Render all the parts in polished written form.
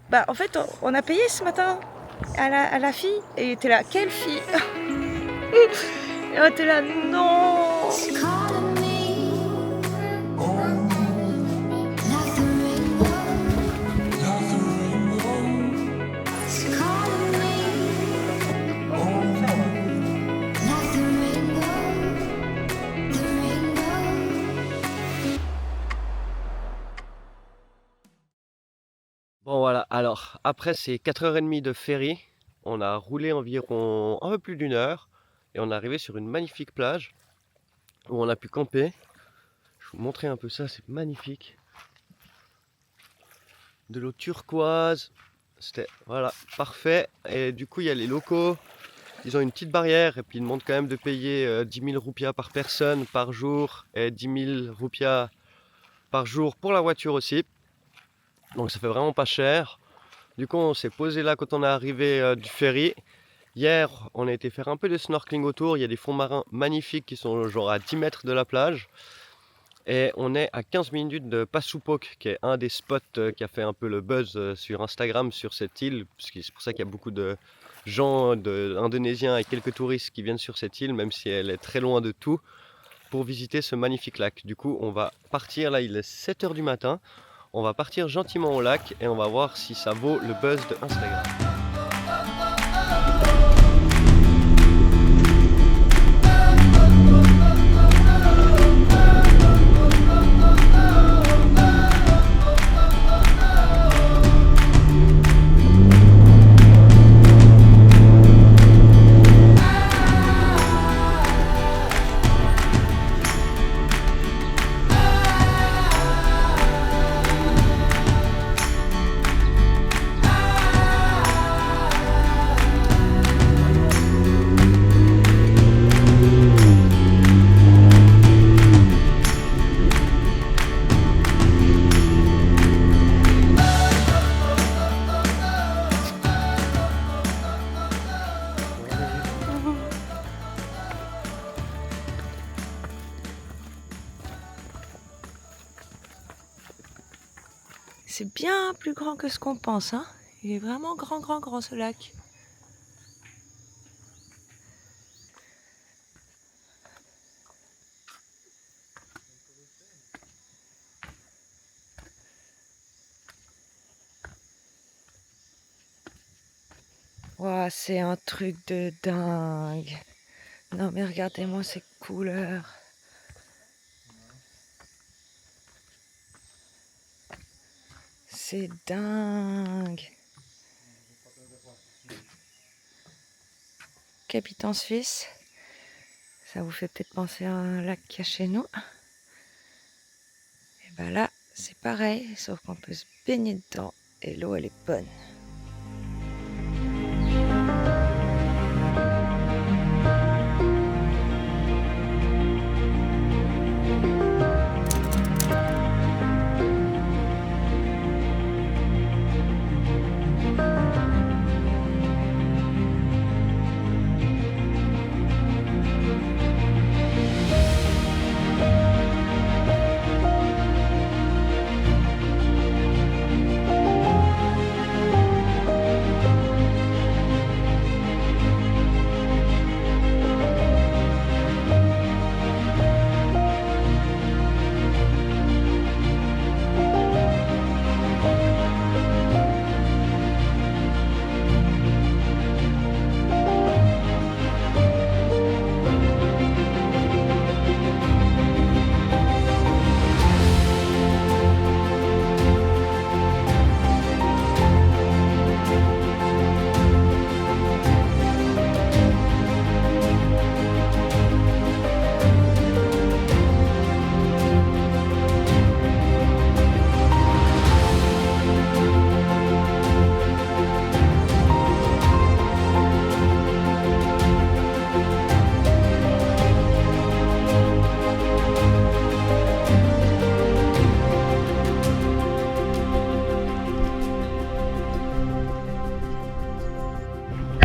Bah en fait on a payé ce matin à la fille et t'es là, quelle fille? Et on était là, non. Bon voilà, alors après ces 4h30 de ferry, on a roulé environ un peu plus d'1 heure et on est arrivé sur une magnifique plage où on a pu camper. Je vais vous montrer un peu ça, c'est magnifique. De l'eau turquoise, c'était voilà, parfait. Et du coup il y a les locaux, ils ont une petite barrière et puis ils demandent quand même de payer 10 000 roupias par personne par jour et 10 000 roupias par jour pour la voiture aussi. Donc ça fait vraiment pas cher. Du coup on s'est posé là quand on est arrivé du ferry. Hier on a été faire un peu de snorkeling autour, il y a des fonds marins magnifiques qui sont genre à 10 mètres de la plage. Et on est à 15 minutes de Pasupok, qui est un des spots qui a fait un peu le buzz sur Instagram sur cette île, c'est pour ça qu'il y a beaucoup de gens indonésiens et quelques touristes qui viennent sur cette île, même si elle est très loin de tout, pour visiter ce magnifique lac. Du coup on va partir, là il est 7h du matin, on va partir gentiment au lac et on va voir si ça vaut le buzz de Instagram. C'est bien plus grand que ce qu'on pense, hein. Il est vraiment grand ce lac. Ouah, c'est un truc de dingue. Non mais regardez-moi ces couleurs. C'est dingue. Capitaine Suisse, ça vous fait peut-être penser à un lac qu'il y a chez nous. Et ben là, c'est pareil, sauf qu'on peut se baigner dedans et l'eau elle est bonne.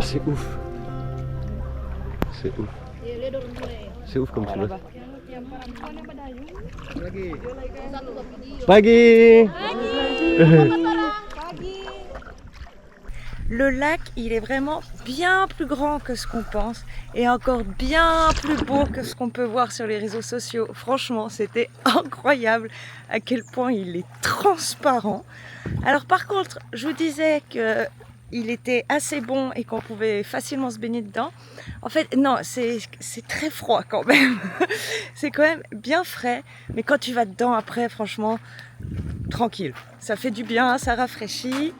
C'est ouf. C'est ouf. C'est ouf comme tu veux. Pagi. Le lac, il est vraiment bien plus grand que ce qu'on pense et encore bien plus beau que ce qu'on peut voir sur les réseaux sociaux. Franchement, c'était incroyable à quel point il est transparent. Alors par contre, je vous disais que il était assez bon et qu'on pouvait facilement se baigner dedans. En fait, non, c'est très froid quand même. C'est quand même bien frais, mais quand tu vas dedans après, franchement, tranquille. Ça fait du bien, ça rafraîchit.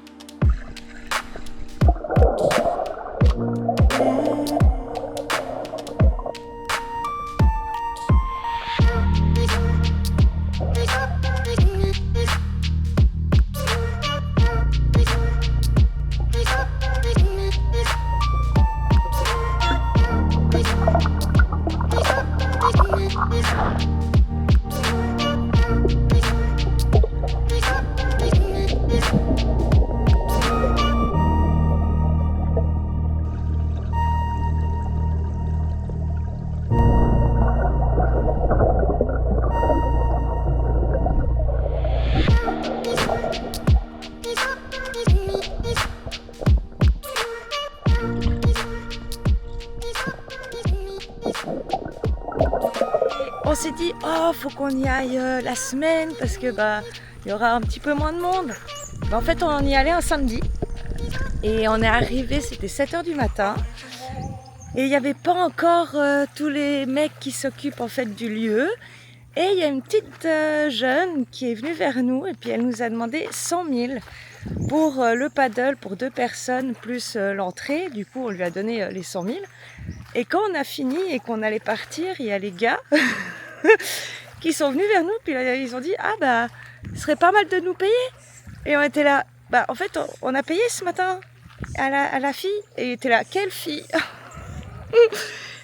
On s'est dit, oh, faut qu'on y aille la semaine parce que il y aura un petit peu moins de monde. En fait, on y allait un samedi et on est arrivé, c'était 7h du matin et il n'y avait pas encore tous les mecs qui s'occupent en fait du lieu. Et il y a une petite jeune qui est venue vers nous et puis elle nous a demandé 100 000 pour le paddle pour 2 personnes plus l'entrée. Du coup, on lui a donné les 100 000. Et quand on a fini et qu'on allait partir, il y a les gars qui sont venus vers nous. Puis là, ils ont dit, ah ce serait pas mal de nous payer. Et on était là, en fait, on a payé ce matin à la fille. Et il était là, quelle fille?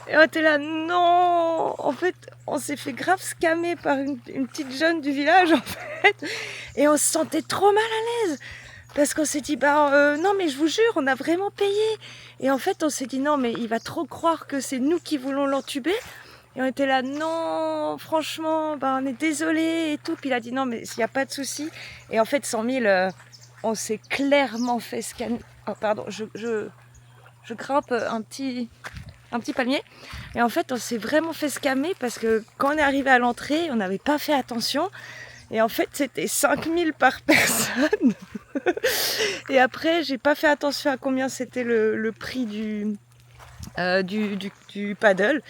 Et on était là, non, en fait, on s'est fait grave scammer par une petite jeune du village, en fait. Et on se sentait trop mal à l'aise. Parce qu'on s'est dit, non, mais je vous jure, on a vraiment payé. Et en fait, on s'est dit, non, mais il va trop croire que c'est nous qui voulons l'entuber. Et on était là, non, franchement, on est désolé et tout. Puis il a dit, non, mais il n'y a pas de souci. Et en fait, 100 000, on s'est clairement fait scammer. Oh, pardon, je grimpe un petit palmier. Et en fait, on s'est vraiment fait scammer parce que quand on est arrivé à l'entrée, on n'avait pas fait attention. Et en fait, c'était 5 000 par personne. Et après, j'ai pas fait attention à combien c'était le prix du paddle.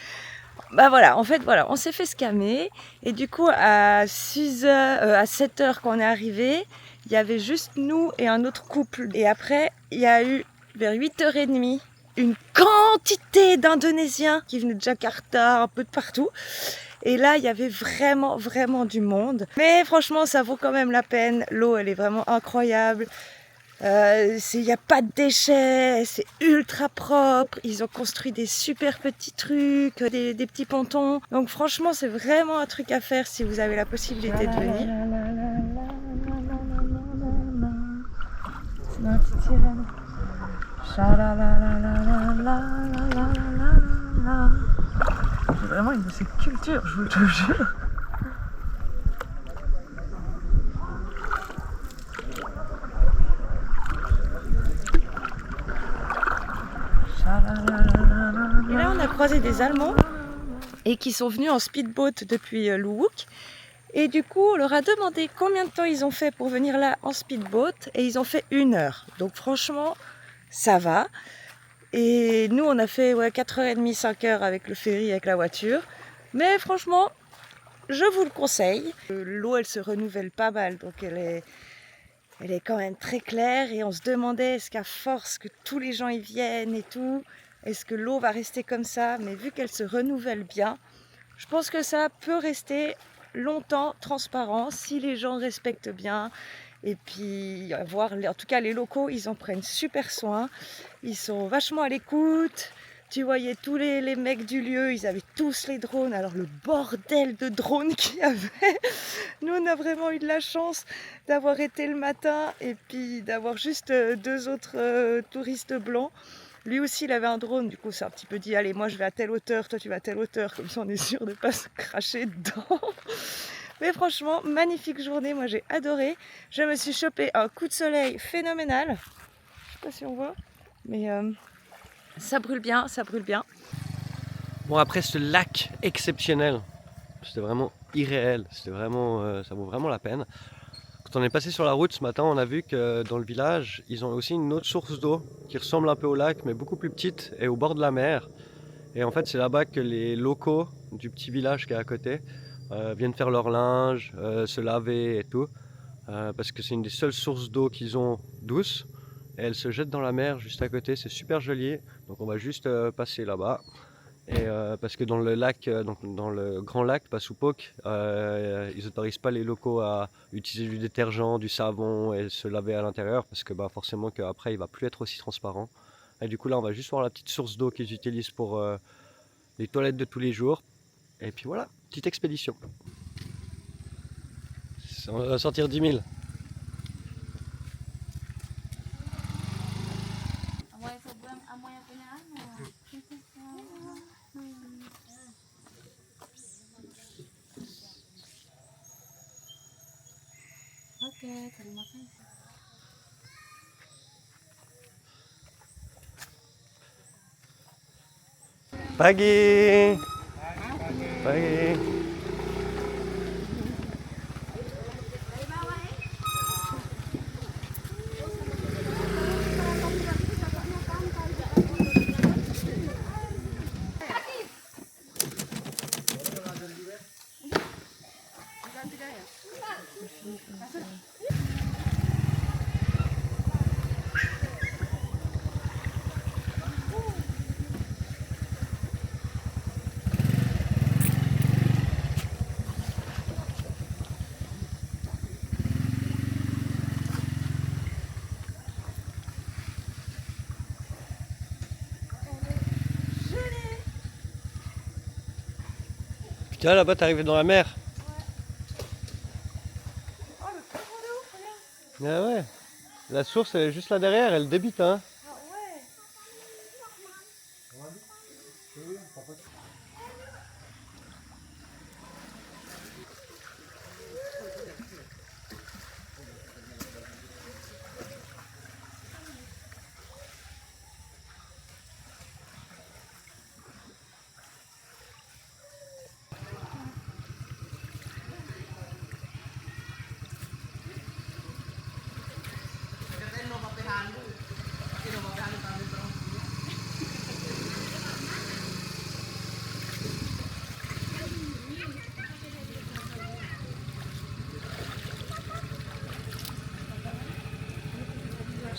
Voilà, en fait, voilà, on s'est fait scammer. Et du coup, à 7h quand on est arrivé, il y avait juste nous et un autre couple. Et après, il y a eu vers 8h30 une quantité d'Indonésiens qui venaient de Jakarta, un peu de partout. Et là, il y avait vraiment, vraiment du monde. Mais franchement, ça vaut quand même la peine. L'eau, elle est vraiment incroyable. Il n'y a pas de déchets, c'est ultra propre. Ils ont construit des super petits trucs, des petits pontons. Donc franchement, c'est vraiment un truc à faire si vous avez la possibilité de venir. C'est ma petite sirène. C'est vraiment une de ces cultures, je vous le jure. Et là, on a croisé des Allemands et qui sont venus en speedboat depuis Luwuk. Et du coup, on leur a demandé combien de temps ils ont fait pour venir là en speedboat et ils ont fait 1 heure. Donc franchement, ça va. Et nous, on a fait 4h30, 5h avec le ferry, avec la voiture. Mais franchement, je vous le conseille. L'eau, elle se renouvelle pas mal, donc elle est quand même très claire. Et on se demandait, est-ce qu'à force que tous les gens y viennent et tout, est-ce que l'eau va rester comme ça? Mais vu qu'elle se renouvelle bien, je pense que ça peut rester longtemps transparent si les gens respectent bien. Et puis, en tout cas, les locaux, ils en prennent super soin. Ils sont vachement à l'écoute. Tu voyais tous les mecs du lieu, ils avaient tous les drones. Alors, le bordel de drones qu'il y avait. Nous, on a vraiment eu de la chance d'avoir été le matin et puis d'avoir juste 2 autres touristes blancs. Lui aussi, il avait un drone. Du coup, c'est un petit peu dit, allez, moi, je vais à telle hauteur, toi, tu vas à telle hauteur. Comme ça, on est sûr de ne pas se cracher dedans. Mais franchement, magnifique journée, moi j'ai adoré. Je me suis chopé un coup de soleil phénoménal. Je sais pas si on voit. Mais ça brûle bien, ça brûle bien. Bon, après ce lac exceptionnel, c'était vraiment irréel, c'était vraiment, ça vaut vraiment la peine. Quand on est passé sur la route ce matin, on a vu que dans le village, ils ont aussi une autre source d'eau qui ressemble un peu au lac, mais beaucoup plus petite et au bord de la mer. Et en fait, c'est là-bas que les locaux du petit village qui est à côté viennent faire leur linge, se laver et tout. Parce que c'est une des seules sources d'eau qu'ils ont douce. Et elle se jette dans la mer juste à côté, c'est super joli. Donc on va juste passer là-bas. Et parce que dans le lac, donc dans le grand lac Pasupok, ils n'autorisent pas les locaux à utiliser du détergent, du savon et se laver à l'intérieur parce que bah, forcément qu'après il va plus être aussi transparent. Et du coup là on va juste voir la petite source d'eau qu'ils utilisent pour les toilettes de tous les jours. Et puis voilà, petite expédition. On va sortir 10 000. Oke, terima kasih. Pagi. Pagi. Putain, là-bas, t'es arrivé dans la mer. Oh, le courant de ouf, regarde. Ah ouais. La source, elle est juste là derrière, elle débite, hein. Ah ouais.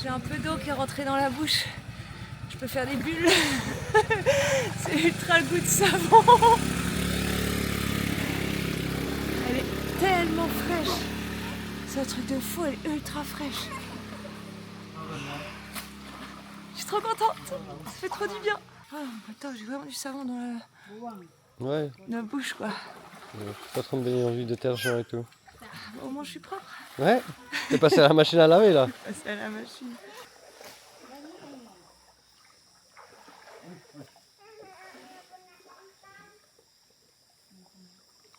J'ai un peu d'eau qui est rentrée dans la bouche. Je peux faire des bulles. C'est ultra le goût de savon. Elle est tellement fraîche. C'est un truc de fou, elle est ultra fraîche. Je suis trop contente. Ça fait trop du bien. Oh, attends, j'ai vraiment du savon dans Ouais. la bouche, quoi. Je suis pas en train de baigner dans du détergent et tout. Au moins, je suis propre. Ouais. T'es passé à la machine à laver, là. C'est à la machine.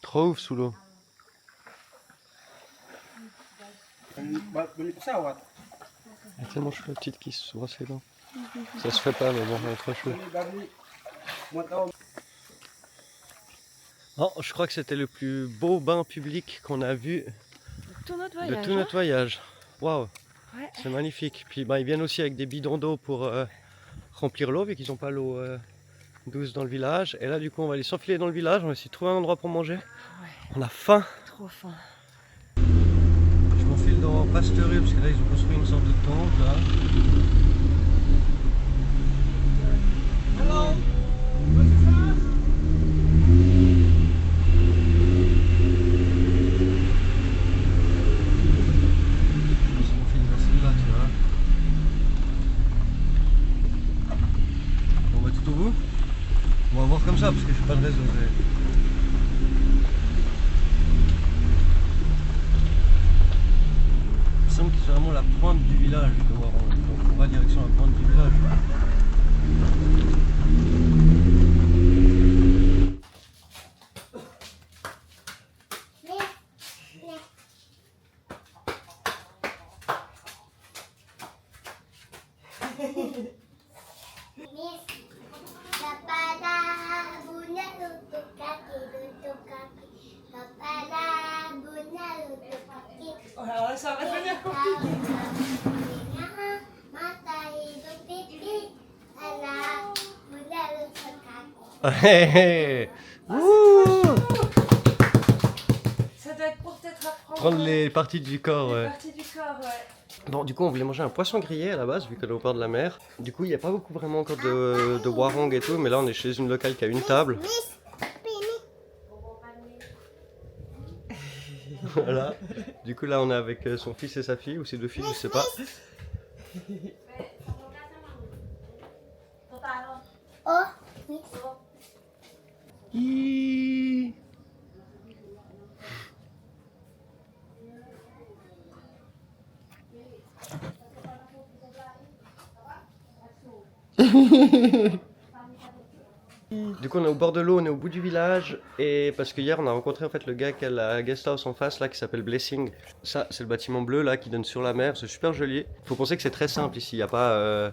Trop ouf sous l'eau. Beli pesawat. Elle est tellement chou la petite qui se brosse les dents. Ça se fait pas, mais bon, elle est trop chou. Beli motor. Oh, je crois que c'était le plus beau bain public qu'on a vu Tout notre de voyage. tout notre voyage. Waouh, Ouais. c'est magnifique. Puis bah, ils viennent aussi avec des bidons d'eau pour remplir l'eau, vu qu'ils n'ont pas l'eau douce dans le village. Et là, du coup, on va aller s'enfiler dans le village. On va essayer de trouver un endroit pour manger. Ouais. On a faim. Trop faim. Je m'enfile dans Pasteur-Rue parce que là, ils ont construit une sorte de temple. Là. Hello. Je m'enfile vers celle-là, tu vois. On va tout au bout. On va voir comme ça parce que je n'ai pas de réseau. Il semble que c'est vraiment la pointe du village. On va direction la pointe du village. Hey, ouh, Ça doit être pour peut-être apprendre prendre les parties du corps, ouais. parties du corps, ouais. Bon, du coup, on voulait manger un poisson grillé à la base, vu qu'on est au bord de la mer. Du coup, il n'y a pas beaucoup vraiment encore de warong et tout, mais là, on est chez une locale qui a une table. Voilà. Du coup, là, on est avec son fils et sa fille, ou ses deux filles, je sais pas. Hi. Du coup on est au bord de l'eau, on est au bout du village et parce que hier on a rencontré en fait le gars qui a la guest house en face là qui s'appelle Blessing. Ça c'est le bâtiment bleu là qui donne sur la mer, c'est super joli. Faut penser que c'est très simple ici, il n'y a pas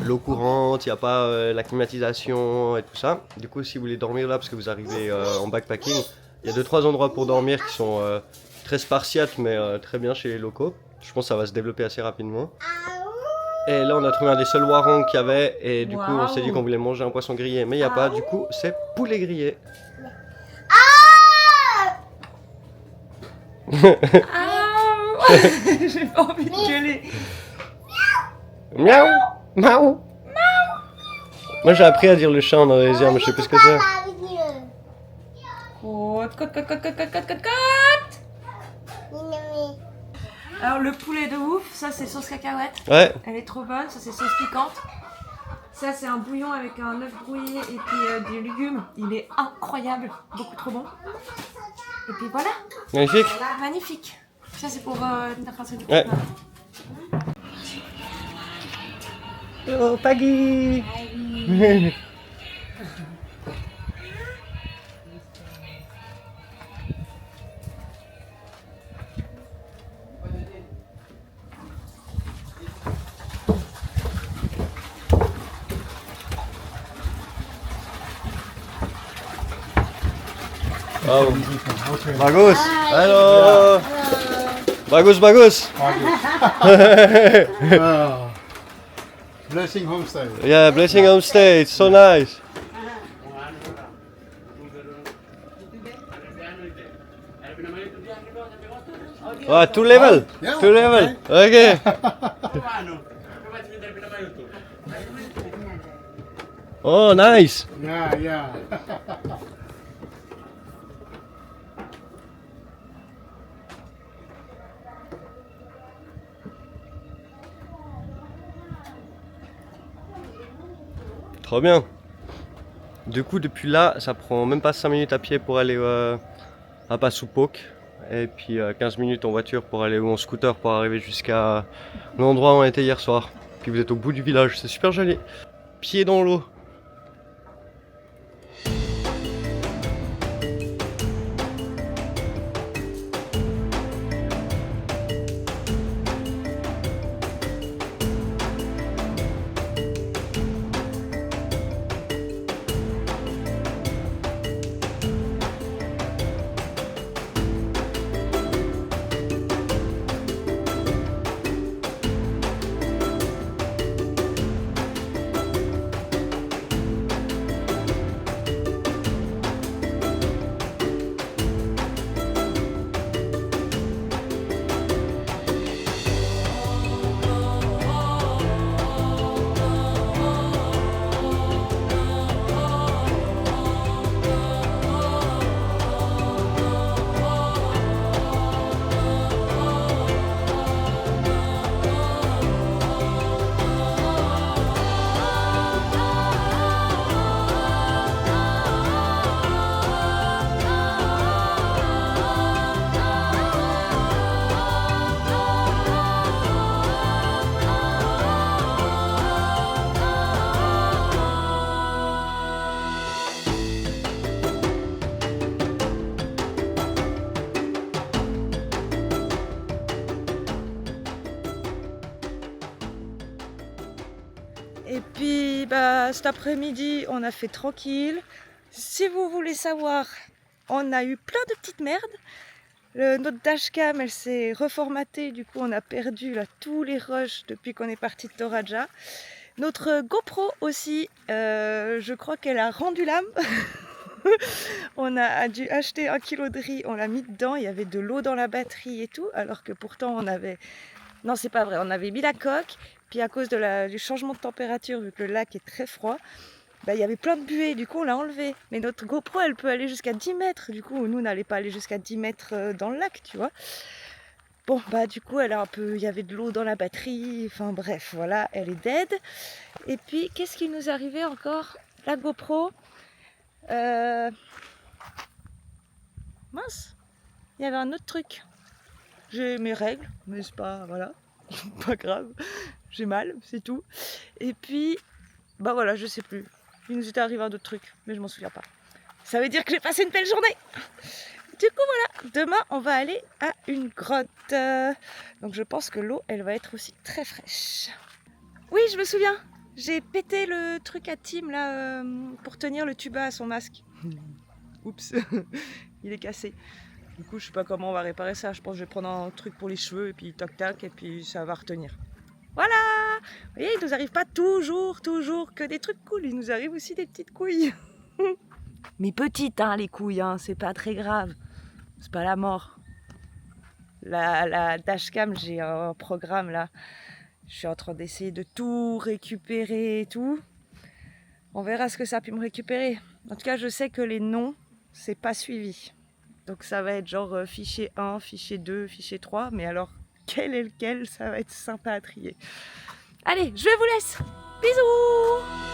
l'eau courante, il n'y a pas la climatisation et tout ça. Du coup si vous voulez dormir là parce que vous arrivez en backpacking, il y a 2-3 endroits pour dormir qui sont très spartiates mais très bien chez les locaux. Je pense que ça va se développer assez rapidement. Et là on a trouvé un des seuls warongs qu'il y avait et du coup on s'est dit qu'on voulait manger un poisson grillé mais il n'y a pas, du coup c'est poulet grillé. Ah j'ai pas envie de gueuler. Miaou, miaou. Moi j'ai appris à dire le chat en indonésien mais je sais plus ce que c'est. Côte, côte, côte, côte, côte, côte, côte, côte. Alors le poulet de ouf, ça c'est sauce cacahuète. Ouais. Elle est trop bonne, ça c'est sauce piquante. Ça c'est un bouillon avec un œuf brouillé et puis des légumes. Il est incroyable, beaucoup trop bon. Et puis voilà. Magnifique. Magnifique. Ça c'est pour Ouais. Oh Paggy. Oh. Bagus. Halo. Bagus, bagus. Blessing homestay. Yeah, Blessing Homestay. It's so nice. Oh, 2 level. Yeah, 2 level. Okay. Oh, nice. Yeah, yeah. Trop bien. Du coup, depuis là, ça prend même pas 5 minutes à pied pour aller à Pasupok. Et puis 15 minutes en voiture pour aller ou en scooter pour arriver jusqu'à l'endroit où on était hier soir. Puis vous êtes au bout du village, c'est super joli. Pied dans l'eau. Et puis bah, cet après-midi, on a fait tranquille. Si vous voulez savoir, on a eu plein de petites merdes. Notre dashcam, elle s'est reformatée, du coup on a perdu là, tous les rushs depuis qu'on est parti de Toraja. Notre GoPro aussi, je crois qu'elle a rendu l'âme. On a dû acheter 1 kilo de riz, on l'a mis dedans, il y avait de l'eau dans la batterie et tout, alors que pourtant on avait... Non, c'est pas vrai, on avait mis la coque, puis à cause du changement de température, vu que le lac est très froid, bah, il y avait plein de buées, du coup on l'a enlevé. Mais notre GoPro, elle peut aller jusqu'à 10 mètres, du coup nous on n'allait pas aller jusqu'à 10 mètres dans le lac, tu vois. Bon, bah du coup, elle a un peu, il y avait de l'eau dans la batterie, enfin bref, voilà, elle est dead. Et puis, qu'est-ce qui nous est arrivé encore? La GoPro. Mince, il y avait un autre truc. J'ai mes règles, mais c'est pas, voilà, pas grave. J'ai mal, c'est tout. Et puis, bah voilà, je sais plus. Il nous était arrivé un autre truc, mais je m'en souviens pas. Ça veut dire que j'ai passé une belle journée. Du coup voilà, demain on va aller à une grotte. Donc je pense que l'eau elle va être aussi très fraîche. Oui je me souviens, j'ai pété le truc à Tim là pour tenir le tuba à son masque. Oups, il est cassé. Du coup je sais pas comment on va réparer ça, je pense que je vais prendre un truc pour les cheveux et puis tac tac et puis ça va retenir. Voilà. Vous voyez, il nous arrive pas toujours que des trucs cool, il nous arrive aussi des petites couilles. Mais petites hein les couilles, hein, c'est pas très grave. C'est pas la mort. La dashcam, j'ai un programme là. Je suis en train d'essayer de tout récupérer et tout. On verra ce que ça a pu me récupérer. En tout cas, je sais que les noms, c'est pas suivi. Donc ça va être genre fichier 1, fichier 2, fichier 3. Mais alors, quel est lequel? Ça va être sympa à trier. Allez, je vous laisse. Bisous!